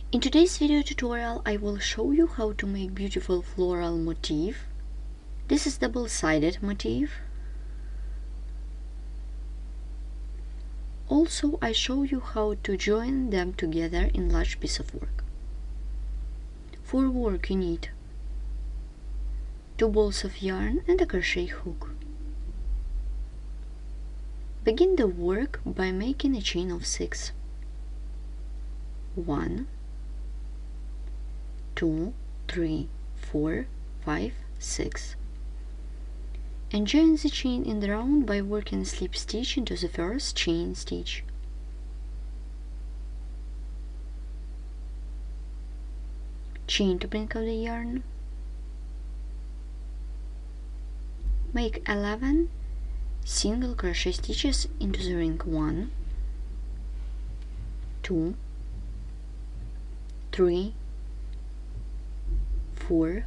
In today's video tutorial, I will show you how to make beautiful floral motif. This is double-sided motif. Also, I show you how to join them together in large piece of work. For work, you need 2 balls of yarn and a crochet hook. Begin the work by making a chain of 6. 1, 2, 3, 4, 5, 6. And join the chain in the round by working a slip stitch into the first chain stitch. Chain to brink of the yarn. Make 11 single crochet stitches into the ring. 1, 2, 3, 4,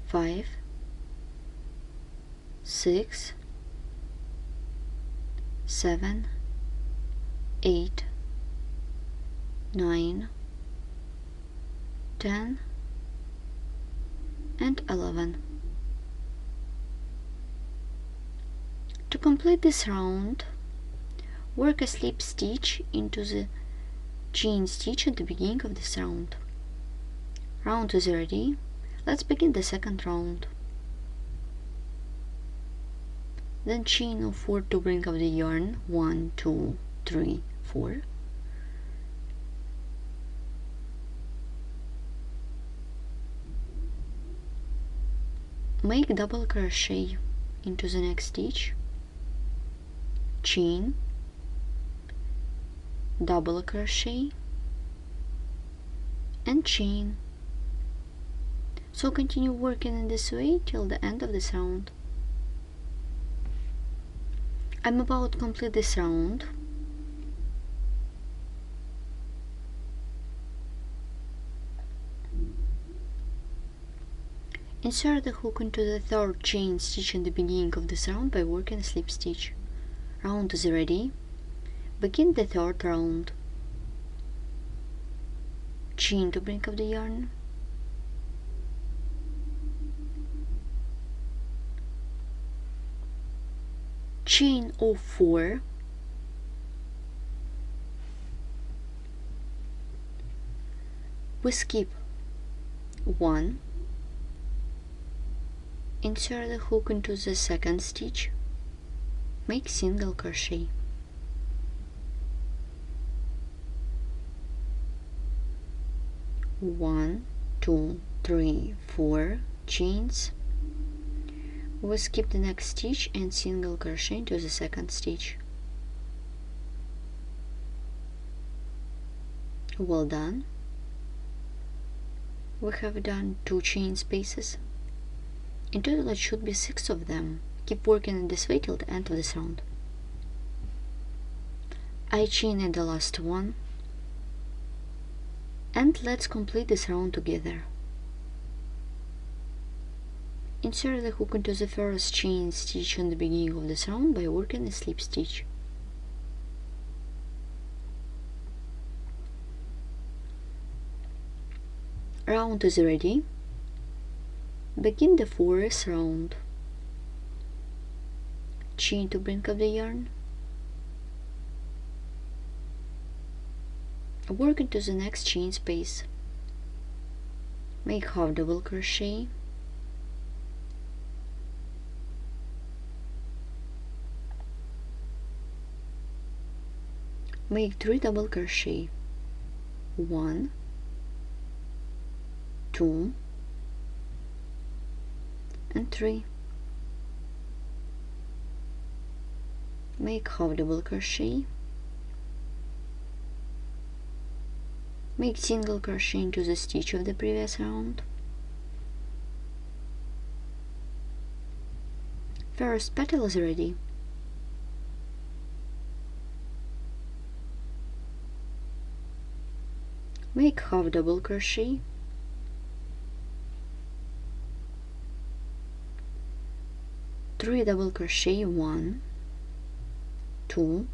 5, 6, 7, 8, 9, 10, and 11. To complete this round, work a slip stitch into the chain stitch at the beginning of this round. Round is ready. Let's begin the second round. Then chain of 4 to bring up the yarn. 1, 2, 3, 4. Make double crochet into the next stitch. Chain, double crochet, and chain. So continue working in this way till the end of this round. I'm about to complete this round. Insert the hook into the third chain stitch in the beginning of this round by working a slip stitch. Round is ready. Begin the third round. Chain to bring up the yarn. Chain of 4. We skip 1. Insert the hook into the second stitch. Make single crochet. One, 2, 3, 4 chains. We skip the next stitch and single crochet into the second stitch. Well done. We have done 2 chain spaces. In total it should be 6 of them. Keep working in this way till the end of this round. I chain in the last one. And let's complete this round together. Insert the hook into the first chain stitch in the beginning of this round by working a slip stitch. Round is ready. Begin the 4th round. Chain to bring up the yarn. Work into the next chain space. Make half double crochet. Make 3 double crochet. 1, 2, and 3. Make half double crochet. Make single crochet into the stitch of the previous round. First petal is ready. Make half double crochet. Three double crochet. 1, 2,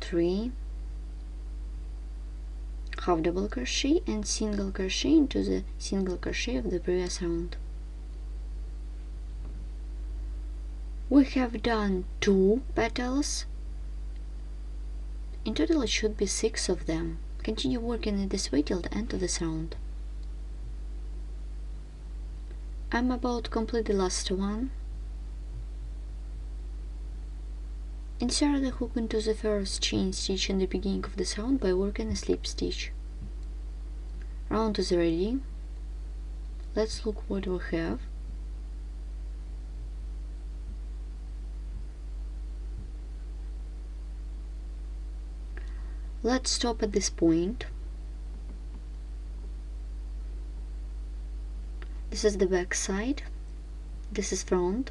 3, half double crochet and single crochet into the single crochet of the previous round. We have done 2 petals. In total it should be 6 of them. Continue working in this way till the end of this round. I'm about to complete the last one. Insert the hook into the first chain stitch in the beginning of this round by working a slip stitch. Round is ready. Let's look what we have. Let's stop at this point. This is the back side. This is front.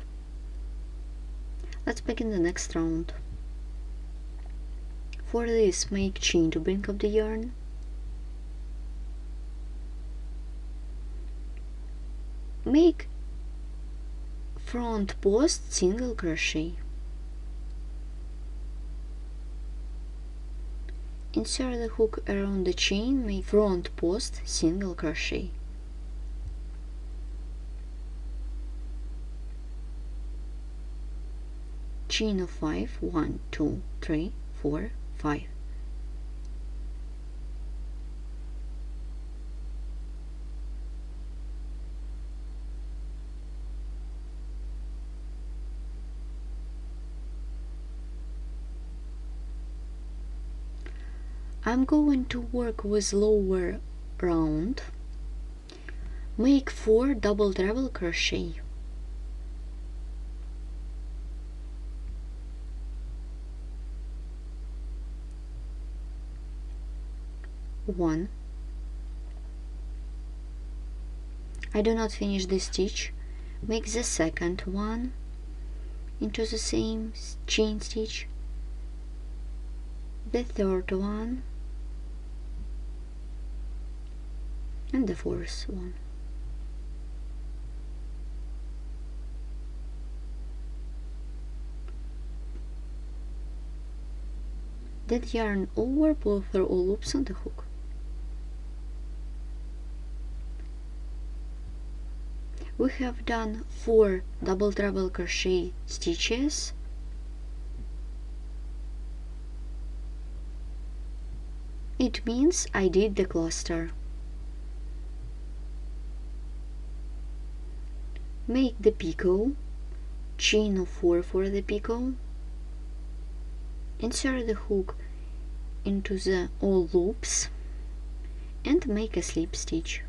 Let's begin the next round. For this, make chain to bring up the yarn. Make front post single crochet. Insert the hook around the chain, make front post single crochet. Chain of 5, 1, 2, 3, 4, 5. I'm going to work with lower round. Make 4 double treble crochet. One. I do not finish the stitch. Make the second one into the same chain stitch, the third one, and the fourth one. Then yarn over, pull through all loops on the hook. We have done 4 double treble crochet stitches. It means I did the cluster. Make the picot, chain of 4 for the picot. Insert the hook into the all loops and make a slip stitch.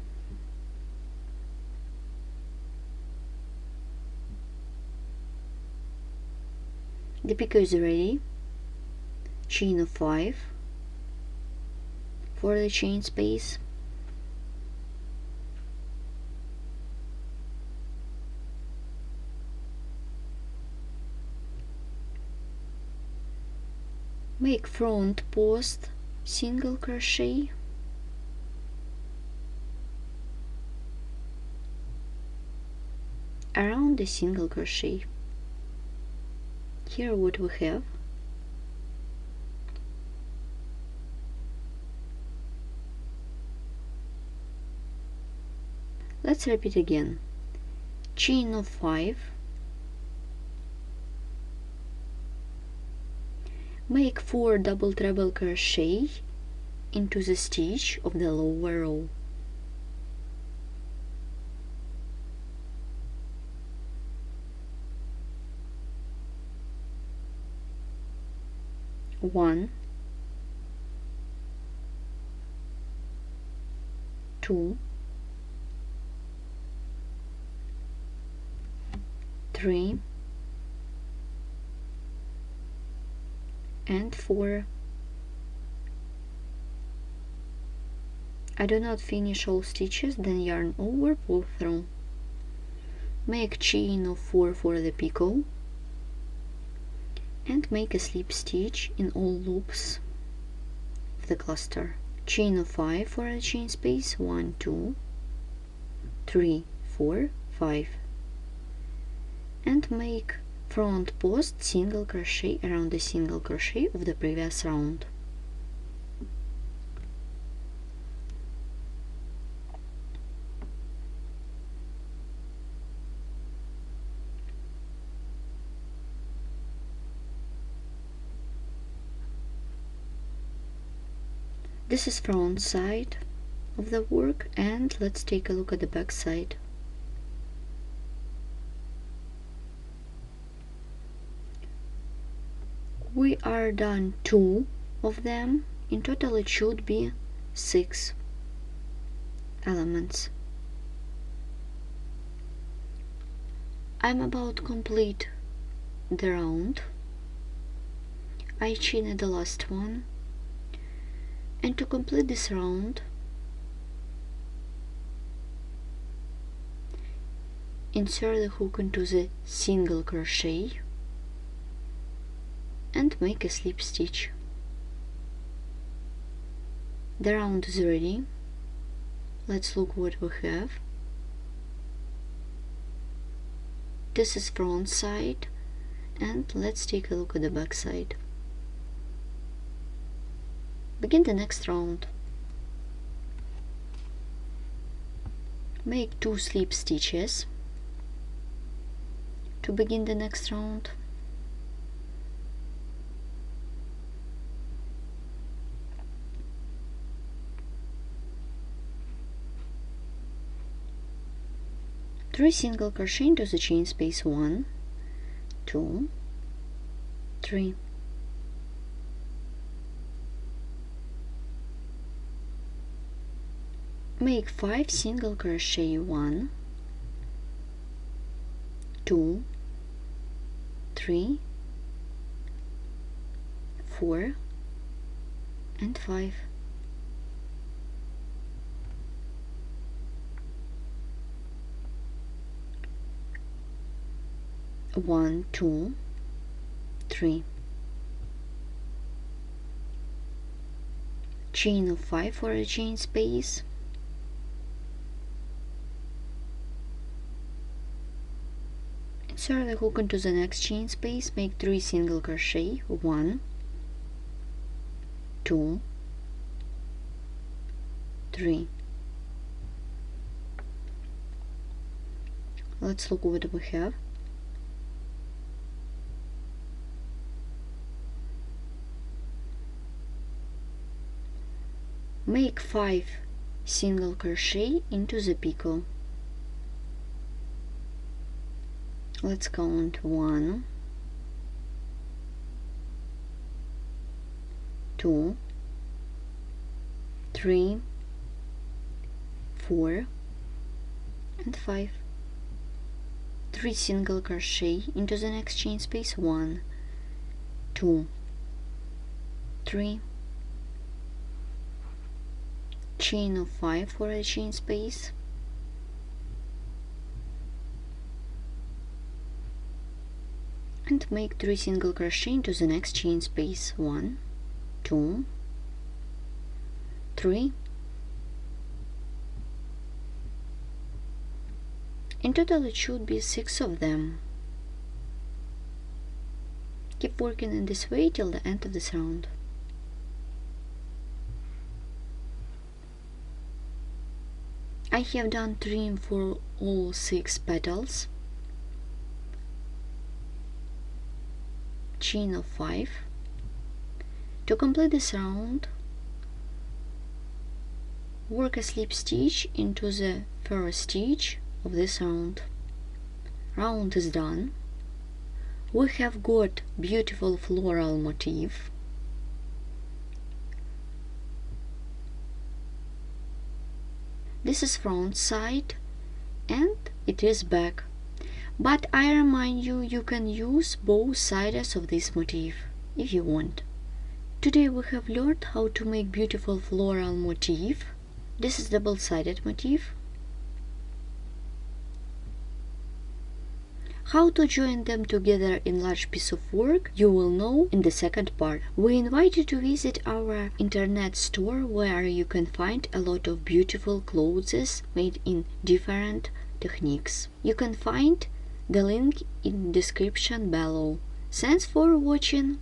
The picot is ready. Chain of 5 for the chain space. Make front post single crochet. Around the single crochet. Here what we have. Let's repeat again. Chain of 5. Make 4 double treble crochet into the stitch of the lower row. One, 2, 3, and 4. I do not finish all stitches, then yarn over, pull through. Make chain of 4 for the picot and make a slip stitch in all loops of the cluster. Chain of 5 for a chain space, 1, 2, 3, 4, 5, and make front post single crochet around the single crochet of the previous round. This is front side of the work, and let's take a look at the back side. We are done 2 of them. In total it should be 6 elements. I'm about to complete the round. I chained the last one, and to complete this round, insert the hook into the single crochet and make a slip stitch. The round is ready. Let's look what we have. This is front side, and let's take a look at the back side. Begin the next round. Make 2 slip stitches to begin the next round. Three single crochet into the chain space 1, 2, 3. Make 5 single crochet 1, 2, 3, 4, and 5. One, 2, 3. Chain of 5 for a chain space. Insert the hook into the next chain space. Make 3 single crochet. 1, 2, 3. Let's look what we have. Make 5 single crochet into the picot. Let's count 1, 2, 3, 4, and 5. 3 single crochet into the next chain space. 1, 2, 3. Chain of 5 for a chain space. And make 3 single crochet into the next chain space. 1, 2, 3. In total it should be 6 of them. Keep working in this way till the end of this round. I have done trim for all 6 petals. Chain of 5. To complete this round, work a slip stitch into the first stitch of this round. Round is done. We have got beautiful floral motif. This is front side and it is back. But I remind you, you can use both sides of this motif if you want. Today we have learned how to make beautiful floral motif. This is double-sided motif. How to join them together in large piece of work you will know in the second part. We invite you to visit our internet store where you can find a lot of beautiful clothes made in different techniques. You can find the link in description below. Thanks for watching.